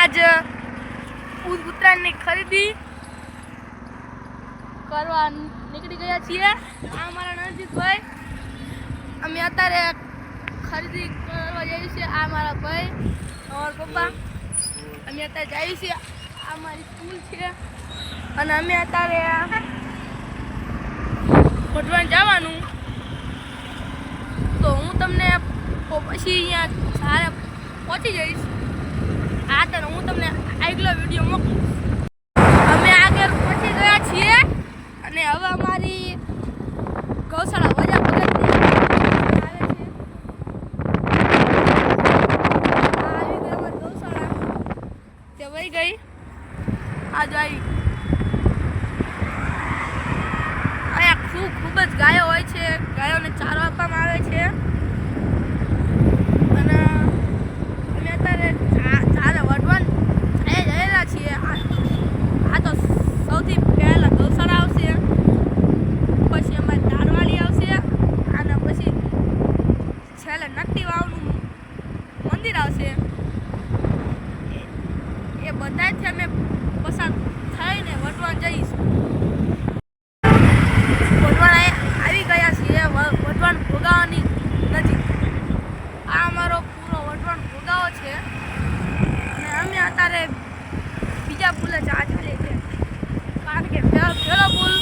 આજ ઉત્તરાયણની ખરીદી કરવા નીકળી ગયા છીએ। આ મારા નરજીતભાઈ, અમે અત્યારે ખરીદી કરવા જઈએ છીએ। આ મારા ભાઈ, અમારા પપ્પા, અમે અત્યારે જઈએ છીએ। આ મારી સ્કૂલ છે અને અમે અત્યારે વઢવાણ જવાનું। તો હું તમને પછી અહીંયા સારે પહોંચી જઈશ। આ તો હું તમને આગલો વિડીયો મોકલીશ। અમે આગળ પહોંચી ગયા છીએ અને હવે અમારી ગૌશાળા વજા પગથિયે આવે છે। આવી ગઈ અમારી ગૌશાળા, તે વહી ગઈ, આજ આવી। અહીંયા ખૂબ જ ગાયો હોય છે, ગાયોને ચારો આપવામાં આવે છે અને અમે અત્યારે ચારે વઢવાણ જઈ રહ્યા છીએ। આ તો સૌથી પહેલા ગૌશાળા આવશે, પછી અમારી દાળવાડી આવશે અને પછી છેલ્લે નકટી વાવનું મંદિર આવશે। એ બધાથી અમે પસાર થઈને વઢવાણ જઈશું। વઢવાણ આવી ગયા છીએ, વઢવાણ ભોગાવાની નજીક। આ અમારો પૂરો વઢવાણ ભોગાવો છે અને અમે અત્યારે બીજા પુલે ચાલીએ છીએ, કારણ કે પેલો પુલ